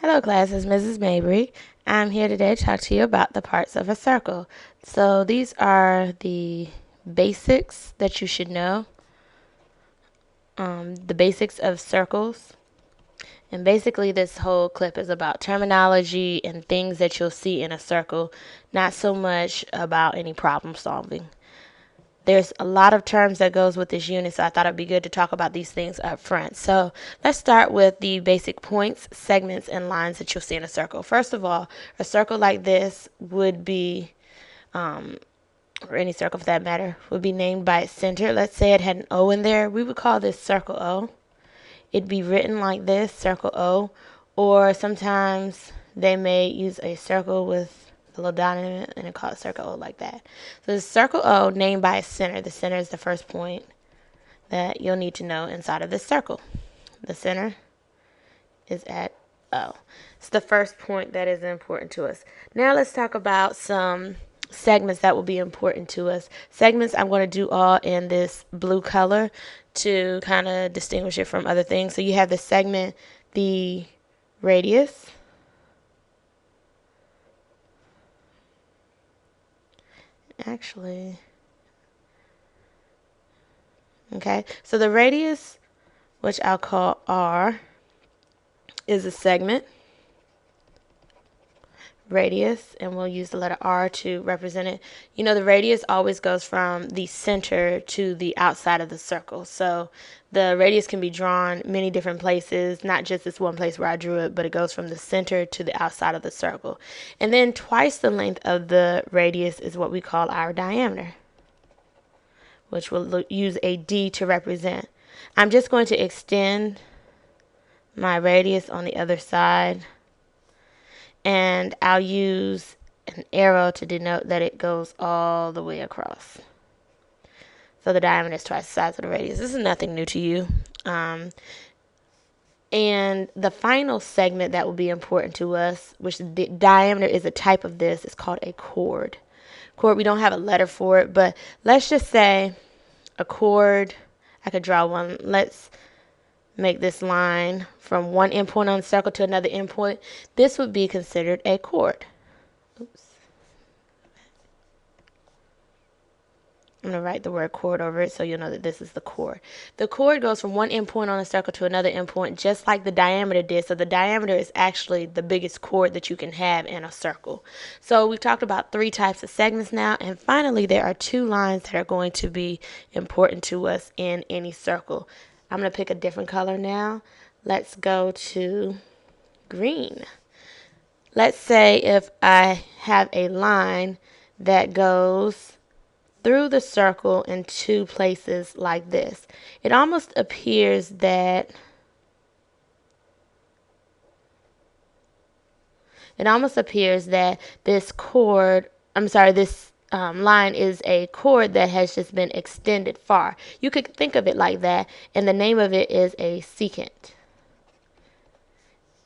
Hello class, it's Mrs. Mabry. I'm here today to talk to you about the parts of a circle. So these are the basics that you should know, the basics of circles. And basically this whole clip is about terminology and things that you'll see in a circle, not so much about any problem solving. There's a lot of terms that goes with this unit, so I thought it'd be good to talk about these things up front. So let's start with the basic points, segments, and lines that you'll see in a circle. First of all, a circle like this would be, or any circle for that matter, would be named by its center. Let's say it had an O in there. We would call this circle O. It'd be written like this, circle O, or sometimes they may use a circle with a little dot in it and call it circle O like that. So the circle O named by its center. The center is the first point that you'll need to know inside of this circle. The center is at O. It's the first point that is important to us. Now let's talk about some segments that will be important to us. Segments I'm going to do all in this blue color to kind of distinguish it from other things. So you have the segment, the radius, actually, okay, so the radius, which I'll call R, is a segment, radius, and we'll use the letter R to represent it. You know, the radius always goes from the center to the outside of the circle. So the radius can be drawn many different places, not just this one place where I drew it, but it goes from the center to the outside of the circle. And then twice the length of the radius is what we call our diameter, which we'll use a D to represent. I'm just going to extend my radius on the other side, and I'll use an arrow to denote that it goes all the way across. So the diameter is twice the size of the radius. This is nothing new to you. And the final segment that will be important to us, which the diameter is a type of this, is called a chord. Chord, we don't have a letter for it, but let's just say a chord. I could draw one. Let's make this line from one endpoint on the circle to another endpoint. This would be considered a chord. Oops. I'm going to write the word chord over it so you'll know that this is the chord. The chord goes from one endpoint on a circle to another endpoint just like the diameter did. So the diameter is actually the biggest chord that you can have in a circle. So we've talked about three types of segments now. And finally, there are two lines that are going to be important to us in any circle. I'm going to pick a different color now. Let's go to green. Let's say if I have a line that goes through the circle in two places like this. It almost appears that this chord, this line is a chord that has just been extended far. You could think of it like that, and the name of it is a secant.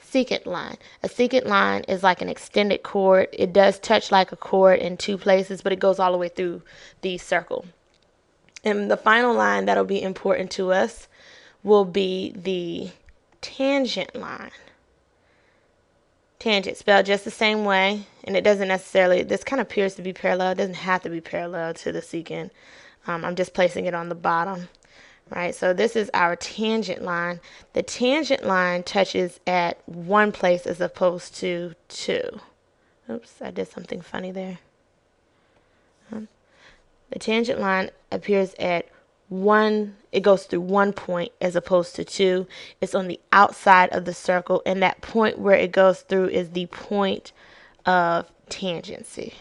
Secant line. A secant line is like an extended chord. It does touch like a chord in two places, but it goes all the way through the circle. And the final line that'll be important to us will be the tangent line. Tangent, spelled just the same way, and it doesn't necessarily, this kind of appears to be parallel. It doesn't have to be parallel to the secant. I'm just placing it on the bottom. Right, so this is our tangent line. The tangent line touches at one place as opposed to two. Oops, I did something funny there. The tangent line appears at one, it goes through one point as opposed to two. It's on the outside of the circle, and that point where it goes through is the point of tangency.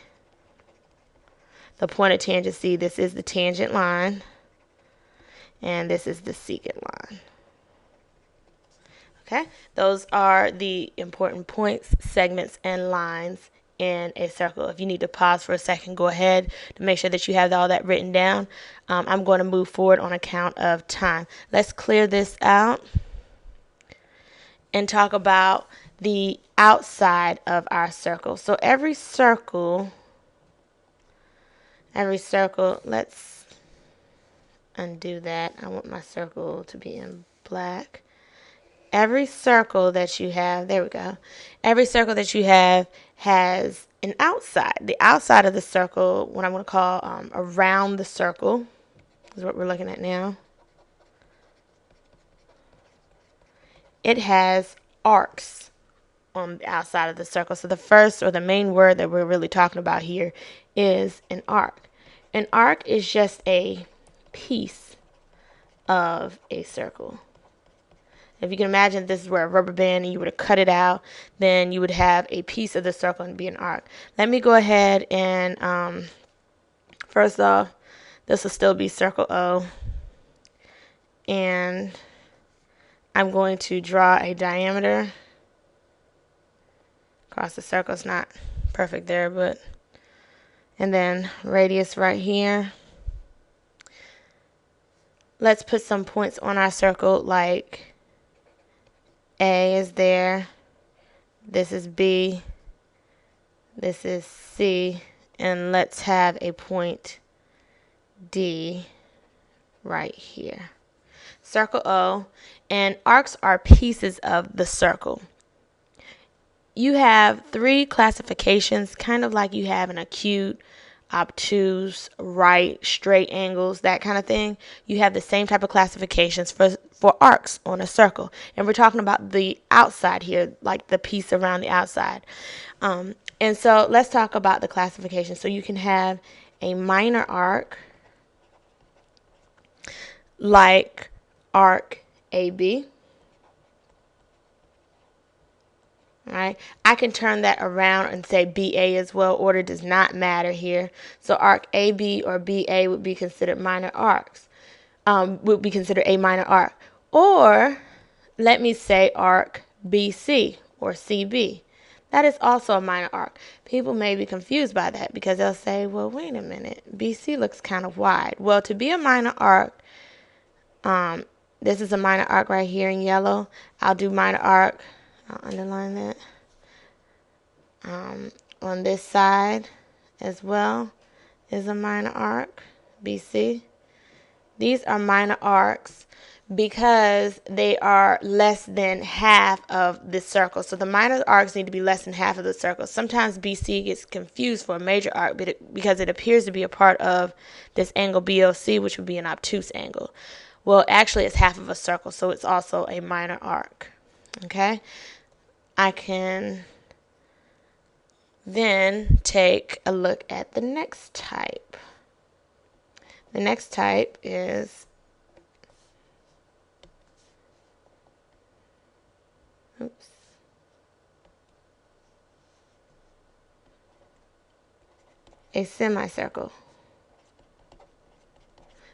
The point of tangency, this is the tangent line, and this is the secant line. Okay, those are the important points, segments, and lines in a circle. If you need to pause for a second, go ahead to make sure that you have all that written down. I'm going to move forward on account of time. Let's clear this out and talk about the outside of our circle. So every circle, let's undo that. I want my circle to be in black. every circle that you have, there we go, every circle that you have has an outside. The outside of the circle, what I'm going to call around the circle, is what we're looking at now. It has arcs on the outside of the circle. So the first or the main word that we're really talking about here is an arc. An arc is just a piece of a circle. If you can imagine this is where a rubber band and you were to cut it out, then you would have a piece of the circle and be an arc. Let me go ahead and first off, this will still be circle O. And I'm going to draw a diameter across the circle. It's not perfect there, but and then radius right here. Let's put some points on our circle, like A is there, this is B, this is C, and let's have a point D right here. Circle O, and arcs are pieces of the circle. You have three classifications, kind of like you have an acute, obtuse, right, straight angles, that kind of thing. You have the same type of classifications for arcs on a circle. And we're talking about the outside here, like the piece around the outside. And so let's talk about the classification. So you can have a minor arc, like arc AB. Alright, I can turn that around and say BA as well. Order does not matter here. So arc AB or BA would be considered minor arcs. Would be considered a minor arc. Or let me say arc BC or CB. That is also a minor arc. People may be confused by that because they'll say, well, wait a minute, BC looks kind of wide. Well, to be a minor arc, this is a minor arc right here in yellow. I'll do minor arc. I'll underline that. On this side as well is a minor arc, BC. These are minor arcs because they are less than half of the circle. So the minor arcs need to be less than half of the circle. Sometimes BC gets confused for a major arc because it appears to be a part of this angle BOC, which would be an obtuse angle. Well, actually it's half of a circle, so it's also a minor arc. Okay? I can then take a look at the next type. The next type is a semicircle.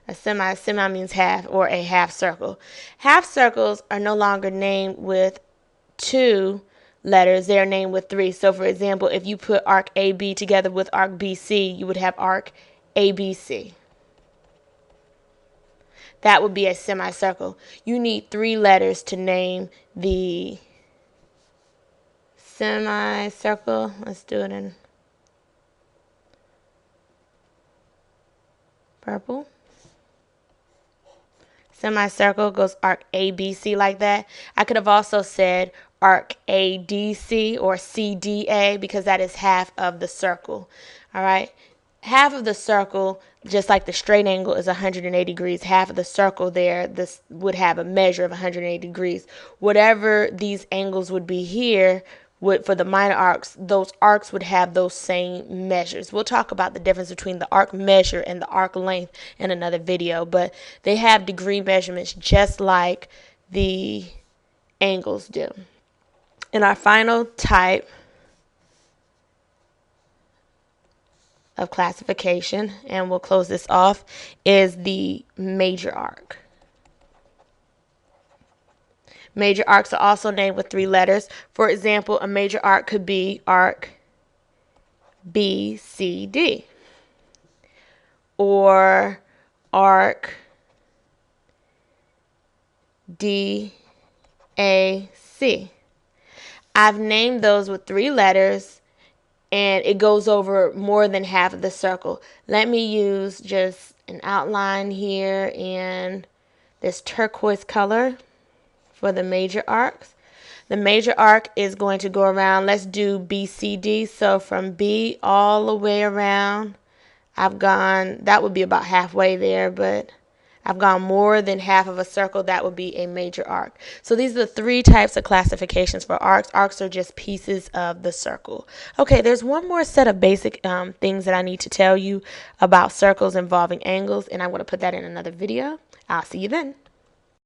A semi means half, or a half circle. Half circles are no longer named with 2 letters, they are named with 3. So for example, if you put arc AB together with arc BC, you would have arc ABC. That would be a semicircle. You need 3 letters to name the semicircle. Let's do it in purple. Semicircle goes arc ABC like that. I could have also said arc ADC or CDA because that is half of the circle. All right. Half of the circle, just like the straight angle is 180 degrees, half of the circle there, this would have a measure of 180 degrees. Whatever these angles would be here, for the minor arcs, those arcs would have those same measures. We'll talk about the difference between the arc measure and the arc length in another video, but they have degree measurements just like the angles do. And our final type of classification, and we'll close this off, is the major arc. Major arcs are also named with 3 letters. For example, a major arc could be arc BCD or arc DAC. I've named those with 3 letters, and it goes over more than half of the circle. Let me use just an outline here in this turquoise color for the major arcs. The major arc is going to go around, let's do BCD. So from B all the way around, I've gone, that would be about halfway there, but I've gone more than half of a circle. That would be a major arc. So these are the three types of classifications for arcs. Arcs are just pieces of the circle. Okay, there's one more set of basic things that I need to tell you about circles involving angles, and I'm going to put that in another video. I'll see you then.